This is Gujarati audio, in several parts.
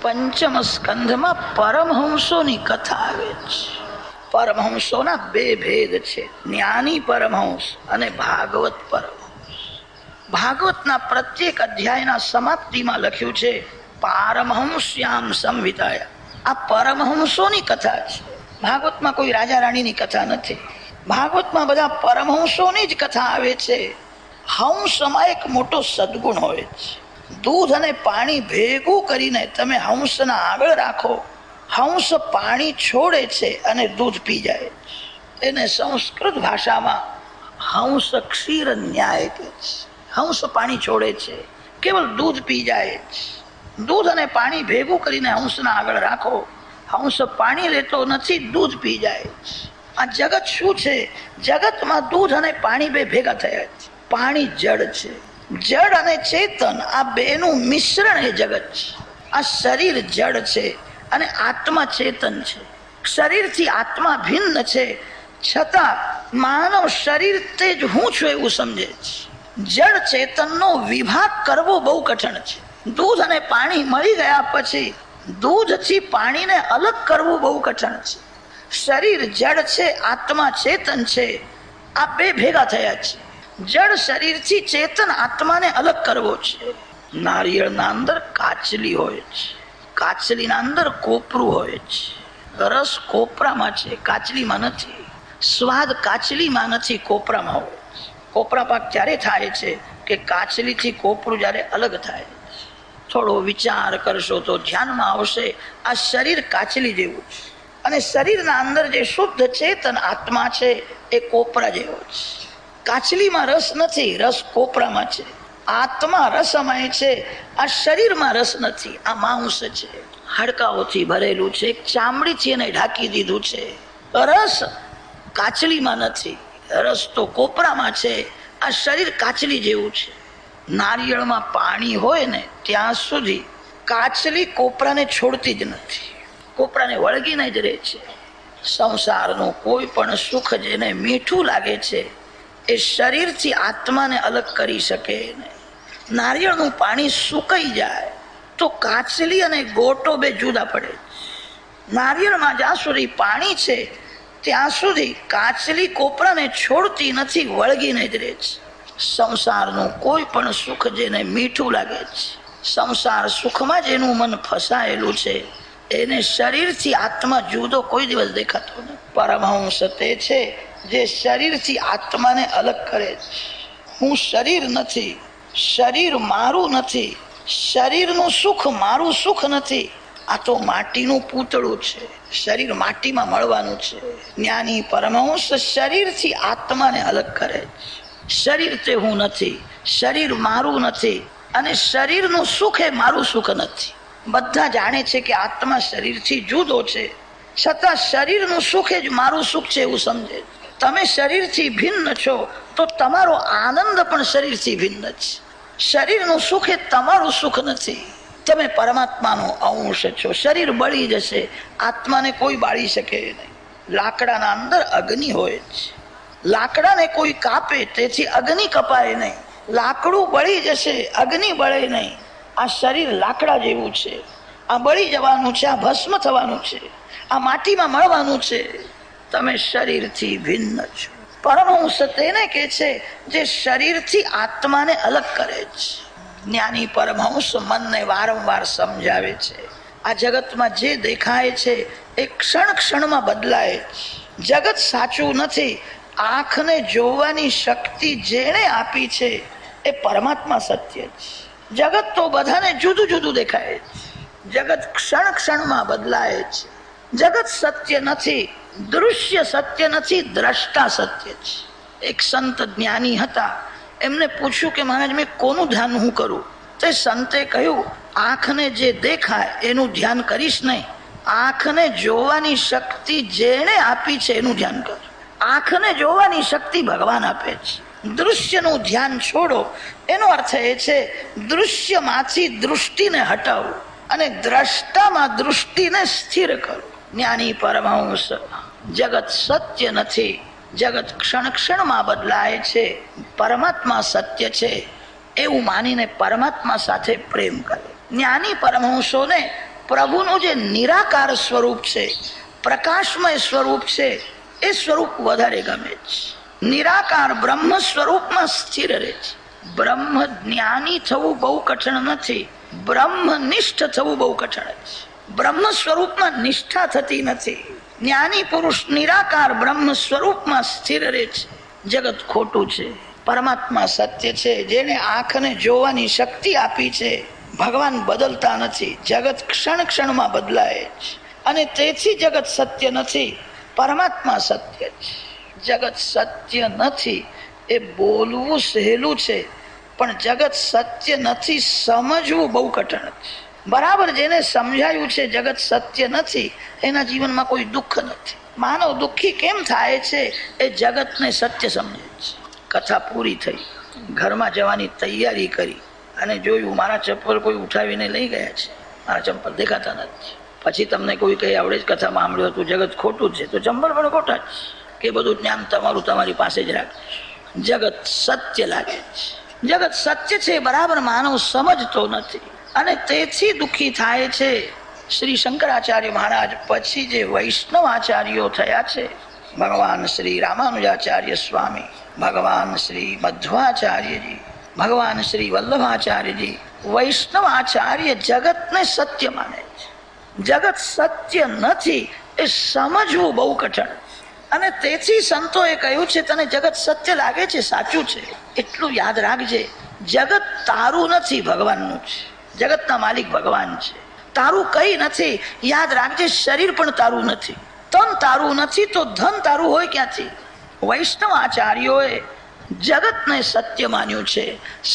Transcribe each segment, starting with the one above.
પંચમ સ્કંધમાં પરમહંસોની કથા આવે છે. પરમહંસોના બે ભેદ છે, જ્ઞાની પરમહંસ અને ભાગવત પરમહંસ. ભાગવતના પ્રત્યેક અધ્યાયના સમાપ્તિમાં લખ્યું છે પારમહંસ્યામ સંવિતાયા. આ પરમહંસોની કથા છે. ભાગવતમાં કોઈ રાજા રાણીની કથા નથી. ભાગવતમાં બધા પરમહંસોની જ કથા આવે છે. હંસમાં એક મોટો સદગુણ હોય છે. દૂધ અને પાણી ભેગું કરીને તમે હંસના આગળ રાખો, હંસ પાણી છોડે છે અને દૂધ પી જાય છે. એને સંસ્કૃત ભાષામાં હંસ ક્ષીર ન્યાય કહે છે. હંસ પાણી છોડે છે, કેવલ દૂધ પી જાય છે. દૂધ અને પાણી ભેગું કરીને હંસના આગળ રાખો, હંસ પાણી લેતો નથી, દૂધ પી જાય છે. આ જગત શું છે? જગતમાં દૂધ અને પાણી બે ભેગા થયા છે. પાણી જળ છે, જળ અને ચેતન આ બેનું મિશ્રણ એ જગત છે. આ શરીર જળ છે અને આત્મા ચેતન છે. શરીરથી આત્મા ભિન્ન છે, છતાં માનવ શરીર તે જ હું છું એવું સમજે છે. જળ ચેતનનો વિભાગ કરવો બહુ કઠણ છે. દૂધ અને પાણી મળી ગયા પછી દૂધથી પાણીને અલગ કરવું બહુ કઠણ છે. શરીર જળ છે, આત્મા ચેતન છે, આ બે ભેગા થયા છે. જળ શરીરથી ચેતન આત્માને અલગ કરવો છે. નારિયેળના અંદર કાચલી હોય છે, કાચલીના અંદર કોપરું હોય છે. રસ કોપરામાં છે, કાચલીમાં નથી. સ્વાદ કાચલીમાં નથી, કોપરામાં હોય છે. કોપરા પાક ત્યારે થાય છે કે કાચલીથી કોપરું જ્યારે અલગ થાય છે. થોડો વિચાર કરશો તો ધ્યાનમાં આવશે આ શરીર કાચલી જેવું છે અને શરીરના અંદર જે શુદ્ધ ચેતન આત્મા છે એ કોપરા જેવો છે. કાચલીમાં રસ નથી, રસ કોપરામાં છે. આત્મા રસમય છે, આ શરીરમાં રસ નથી. આ માંસ છે, હાડકાઓથી ભરેલું છે, ચામડીથી એને ઢાંકી દીધું છે. રસ કાચલીમાં નથી, રસ તો કોપરામાં છે. આ શરીર કાચલી જેવું છે. નારિયેળમાં પાણી હોય ને ત્યાં સુધી કાચલી કોપરાને છોડતી જ નથી, કોપરાને વળગીને જ રહે છે. સંસારનું કોઈ પણ સુખ જેને મીઠું લાગે છે એ શરીરથી આત્માને અલગ કરી શકે નહીં. નારિયેળનું પાણી સુકાઈ જાય તો કાચલી અને ગોટો બે જુદા પડે. નારિયેળમાં જ્યાં સુધી પાણી છે ત્યાં સુધી કાચલી કોપરાને છોડતી નથી, વળગીને જ રહે છે. સંસારનું કોઈ પણ સુખ જેને મીઠું લાગે છે, સંસાર સુખમાં જેનું મન ફસાયેલું છે એને શરીરથી આત્મા જુદો કોઈ દિવસ દેખાતો નથી. પરમહંસ તે છે જે શરીરથી આત્માને અલગ કરે છે. હું શરીર નથી, શરીર મારું નથી, શરીરનું સુખ મારું સુખ નથી. આ તો માટીનું પૂતળું છે, શરીર માટીમાં મળવાનું છે. જ્ઞાની પરમહંસ શરીરથી આત્માને અલગ કરે છે. શરીર તે હું નથી, શરીર મારું નથી અને શરીરનું સુખ એ મારું સુખ નથી. બધા જાણે છે કે આત્મા શરીરથી જુદો છે, છતાં શરીરનું સુખ જ મારું સુખ છે એવું સમજે. તમે શરીરથી ભિન્ન છો તો તમારો આનંદ પણ શરીરથી ભિન્ન છે. શરીરનું સુખ એ તમારું સુખ નથી. તમે પરમાત્માનો અંશ છો. શરીર બળી જશે, આત્માને કોઈ બાળી શકે નહીં. લાકડાના અંદર અગ્નિ હોય છે, લાકડાને કોઈ કાપે તેથી અગ્નિ કપાય નહીં. લાકડું બળી જશે, અગ્નિ બળે નહીં. આ શરીર લાકડા જેવું છે, આ બળી જવાનું છે, આ ભસ્મ થવાનું છે, આ માટીમાં મળવાનું છે. તમે શરીરથી ભિન્ન છો. પરમહંસ તેને કહે છે જે શરીરથી આત્માને અલગ કરે છે. જ્ઞાની પરમહંસ મનને વારંવાર સમજાવે છે આ જગતમાં જે દેખાય છે એ ક્ષણ ક્ષણમાં બદલાય છે. જગત સાચું નથી. આંખને જોવાની શક્તિ જેણે આપી છે એ પરમાત્મા સત્ય છે. જગત તો બધાને જુદું જુદું દેખાય છે. જગત ક્ષણ ક્ષણમાં બદલાય છે. જગત સત્ય નથી, દૃશ્ય સત્ય નથી, દ્રષ્ટા સત્ય છે. એક સંત જ્ઞાની હતા, એમને પૂછ્યું કે મહારાજ મેં કોનું ધ્યાન હું કરું? તે સંતે કહ્યું આંખને જે દેખાય એનું ધ્યાન કરીશ નહીં, આંખને જોવાની શક્તિ જેણે આપી છે એનું ધ્યાન કર. આંખને જોવાની શક્તિ ભગવાન આપે છે. દૃશ્યનું ધ્યાન છોડો. એનો અર્થ એ છે દૃશ્યમાંથી દૃષ્ટિને હટાવો અને દ્રષ્ટામાં દૃષ્ટિને સ્થિર કરો. જ્ઞાની પરમહંસ જગત સત્ય નથી, જગત ક્ષણ ક્ષણમાં બદલાય છે, પરમાત્મા સત્ય છે એવું માનીને પરમાત્મા સાથે પ્રેમ કરે. જ્ઞાની પરમહંસોને પ્રભુનું જે નિરાકાર સ્વરૂપ છે, પ્રકાશમય સ્વરૂપ છે, એ સ્વરૂપ વધારે ગમે છે. નિરાકાર બ્રહ્મ સ્વરૂપમાં સ્થિર રહે છે. બ્રહ્મ જ્ઞાની થવું બહુ કઠણ નથી, બ્રહ્મનિષ્ઠ થવું બહુ કઠણ છે. બ્રહ્મ સ્વરૂપમાં નિષ્ઠા થતી નથી. જ્ઞાની પુરુષ નિરાકાર બ્રહ્મ સ્વરૂપમાં સ્થિર રહે છે. જગત ખોટું છે, પરમાત્મા સત્ય છે. જેને આંખને જોવાની શક્તિ આપી છે, ભગવાન બદલતા નથી. જગત ક્ષણ ક્ષણમાં બદલાય છે અને તેથી જગત સત્ય નથી, પરમાત્મા સત્ય છે. જગત સત્ય નથી એ બોલવું સહેલું છે, પણ જગત સત્ય નથી સમજવું બહુ કઠણ છે. બરાબર જેને સમજાયું છે જગત સત્ય નથી, એના જીવનમાં કોઈ દુઃખ નથી. માનવ દુઃખી કેમ થાય છે? એ જગતને સત્ય સમજે છે. કથા પૂરી થઈ, ઘરમાં જવાની તૈયારી કરી અને જોયું મારા ચપ્પલ કોઈ ઉઠાવીને લઈ ગયા છે, મારા ચંપલ દેખાતા નથી. પછી તમને કોઈ કઈ આવડે જ કથામાં સાંભળ્યું હતું જગત ખોટું છે, તો ચંપલ પણ ખોટા જ કે બધું જ્ઞાન તમારું તમારી પાસે જ રાખજો. જગત સત્ય લાગે છે. જગત સત્ય છે બરાબર માનવ સમજતો નથી અને તેથી દુઃખી થાય છે. શ્રી શંકરાચાર્ય મહારાજ પછી જે વૈષ્ણવ આચાર્યો થયા છે, ભગવાન શ્રી રામાનુજાચાર્ય સ્વામી, ભગવાન શ્રી મધ્વાચાર્યજી, ભગવાન શ્રી વલ્લભાચાર્યજી, વૈષ્ણવ આચાર્ય જગતને સત્ય માને છે. જગત સત્ય નથી એ સમજવું બહુ કઠણ. અને તેથી સંતોએ કહ્યું છે તને જગત સત્ય લાગે છે, સાચું છે, એટલું યાદ રાખજે, જગત તારું નથી, ભગવાનનું છે. જગતના માલિક ભગવાન છે, તારું કઈ નથી. યાદ રાખજે, શરીર પણ તારું નથી, તન તારું નથી, તો ધન તારું હોય ક્યાંથી? વૈષ્ણવ આચાર્યોએ જગતને સત્ય માન્યું છે.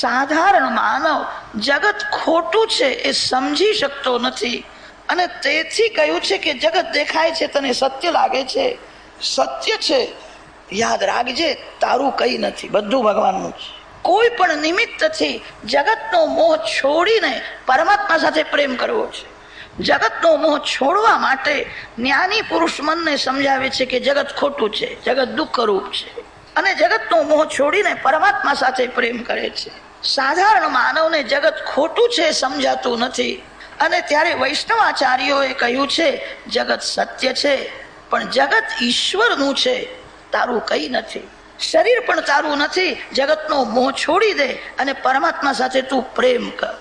સાધારણ માનવ જગત ખોટું છે એ સમજી શકતો નથી અને તેથી કહ્યું છે કે જગત દેખાય છે તને સત્ય લાગે છે, સત્ય છે, યાદ રાખજે તારું કઈ નથી, બધું ભગવાનનું છે. કોઈ પણ નિમિત્તથી જગતનો મોહ છોડીને પરમાત્મા સાથે પ્રેમ કરવો છે. જગતનો મોહ છોડવા માટે જ્ઞાની પુરુષ મનને સમજાવે છે કે જગત ખોટું છે, જગત દુઃખરૂપ છે અને જગતનો મોહ છોડીને પરમાત્મા સાથે પ્રેમ કરે છે. સાધારણ માનવને જગત ખોટું છે સમજાતું નથી અને ત્યારે વૈષ્ણવાચાર્યોએ કહ્યું છે જગત સત્ય છે પણ જગત ઈશ્વરનું છે, તારું કઈ નથી. શરીર પણ તારું નથી. જગતનો મોહ છોડી દે અને પરમાત્મા સાથે તું પ્રેમ કર.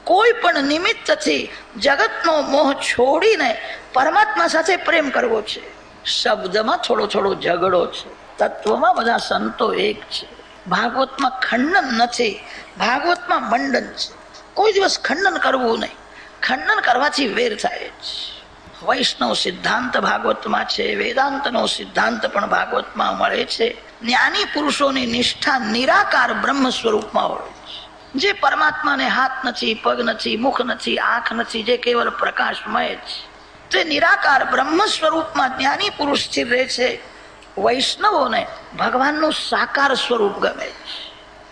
કોઈ પણ નિમિત્તથી જગતનો મોહ છોડીને પરમાત્મા સાથે પ્રેમ કરવો છે. શબ્દમાં થોડો થોડો ઝઘડો છે, તત્વમાં બધા સંતો એક છે. ભાગવતમાં ખંડન નથી, ભાગવતમાં મંડન છે. કોઈ દિવસ ખંડન કરવું નહીં, ખંડન કરવાથી વેર થાય છે. વૈષ્ણવ સિદ્ધાંત ભાગવતમાં છે, વેદાંતનો સિદ્ધાંત પણ ભાગવતમાં મળે છે. જ્ઞાની પુરુષોની નિષ્ઠા નિરાકાર બ્રહ્મ સ્વરૂપમાં હોય છે, જે પરમાત્માને હાથ નથી, પગ નથી, મુખ નથી, આંખ નથી, જે કેવલ પ્રકાશમય છે, તે નિરાકાર બ્રહ્મ સ્વરૂપમાં જ્ઞાની પુરુષ સ્થિર રહે છે. વૈષ્ણવોને ભગવાનનું સાકાર સ્વરૂપ ગમે છે.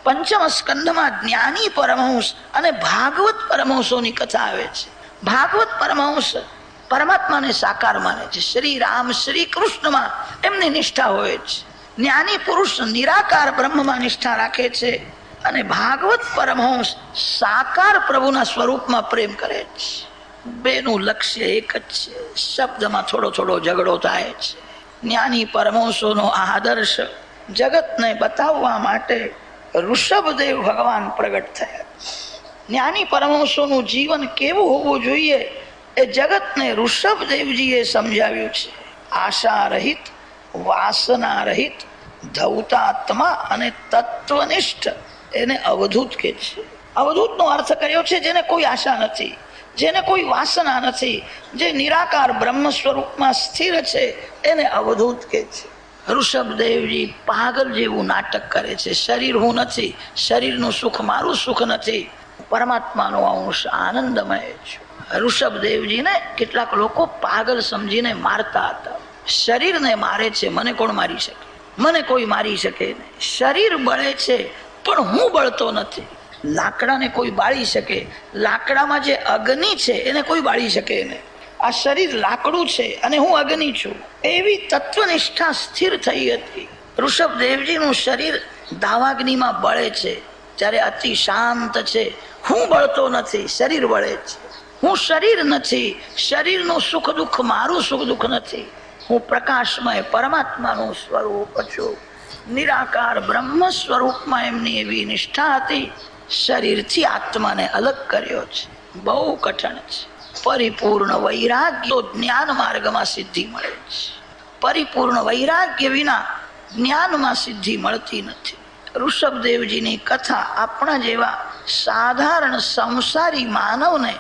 પંચમ સ્કંધમાં જ્ઞાની પરમહંસ અને ભાગવત પરમહંસોની કથા આવે છે. ભાગવત પરમહંસ પરમાત્માને સાકાર માને છે. શ્રી રામ, શ્રી કૃષ્ણમાં એમની નિષ્ઠા હોય છે. જ્ઞાની પુરુષ નિરાકાર બ્રહ્મમાં નિષ્ઠા રાખે છે અને ભાગવત પરમહંસ સાકાર પ્રભુના સ્વરૂપમાં પ્રેમ કરે છે. બેનું લક્ષ્ય એક જ છે. શબ્દમાં થોડો થોડો ઝઘડો થાય છે. જ્ઞાની પરમહંસોનો આદર્શ જગતને બતાવવા માટે ઋષભદેવ ભગવાન પ્રગટ થયા. જ્ઞાની પરમહંસોનું જીવન કેવું હોવું જોઈએ એ જગતને ઋષભદેવજીએ સમજાવ્યું છે. આશા રહિત, વાસના રહિત, ધૌતાત્મા અને તત્વનિષ્ઠ, એને અવધૂત કે છે. અવધૂતનો અર્થ કર્યો છે જેને કોઈ આશા નથી, જેને કોઈ વાસના નથી, જે નિરાકાર બ્રહ્મ સ્વરૂપમાં સ્થિર છે, એને અવધૂત કે છે. ઋષભદેવજી પાગલ જેવું નાટક કરે છે. શરીર હું નથી, શરીરનું સુખ મારું સુખ નથી, પરમાત્માનો અંશ આનંદમય છું. ઋષભદેવજીને કેટલાક લોકો પાગલ સમજીને મારતા હતા. શરીરને મારે છે, મને કોણ મારી શકે? મને કોઈ મારી શકે નહીં. શરીર બળે છે પણ હું બળતો નથી. લાકડાને કોઈ બાળી શકે, લાકડામાં જે અગ્નિ છે એને કોઈ બાળી શકે નહીં. આ શરીર લાકડું છે અને હું અગ્નિ છું. એવી તત્વનિષ્ઠા સ્થિર થઈ હતી. ઋષભદેવજીનું શરીર દાવાગ્નિમાં બળે છે ત્યારે અતિ શાંત છે. હું બળતો નથી, શરીર બળે છે. હું શરીર નથી, શરીરનું સુખ દુઃખ મારું સુખ દુઃખ નથી. હું પ્રકાશમય પરમાત્માનું સ્વરૂપ છું. નિરાકાર બ્રહ્મ સ્વરૂપમાં એમની એવી નિષ્ઠા હતી. શરીરથી આત્માને અલગ કર્યો છે. બહુ કઠણ છે. પરિપૂર્ણ વૈરાગ્ય જ્ઞાન માર્ગમાં સિદ્ધિ મળે છે. પરિપૂર્ણ વૈરાગ્ય વિના જ્ઞાનમાં સિદ્ધિ મળતી નથી. ઋષભદેવજીની કથા આપણા જેવા સાધારણ સંસારી માનવને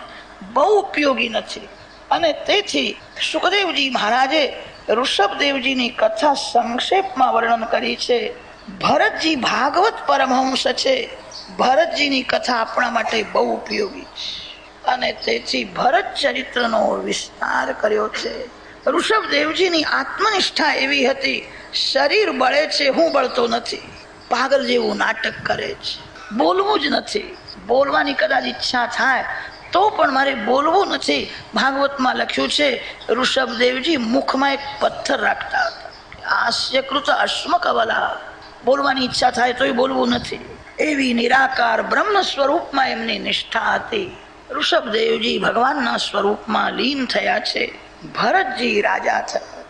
બહુ ઉપયોગી નથી. અને તેથી સુખદેવજી મહારાજે ઋષભદેવજીની કથા સંક્ષેપમાં વર્ણન કરી છે. ભરતજી ભાગવત પરમહંસ છે. ભરતજીની કથા આપણા માટે બહુ ઉપયોગી છે. અને તેથી ભરત ચરિત્રનો વિસ્તાર કર્યો છે. ઋષભદેવજીની આત્મનિષ્ઠા એવી હતી, શરીર બળે છે, હું બળતો નથી. પાગલ જેવું નાટક કરે છે. બોલવું જ નથી. બોલવાની કદાચ ઈચ્છા થાય તો પણ મારે બોલવું નથી. ભાગવતમાં લખ્યું છે ઋષભદેવજી મુખમાં એક પથ્થર રાખતા હતા. હાસ્યકૃત અશ્મ કવલા. બોલવાની ઈચ્છા થાય તોય બોલવું નથી. એવી નિરાકાર બ્રહ્મ સ્વરૂપમાં એમની નિષ્ઠા હતી. ઋષભદેવજી ભગવાનના સ્વરૂપમાં લીન થયા છે. ભરતજી રાજા થયા.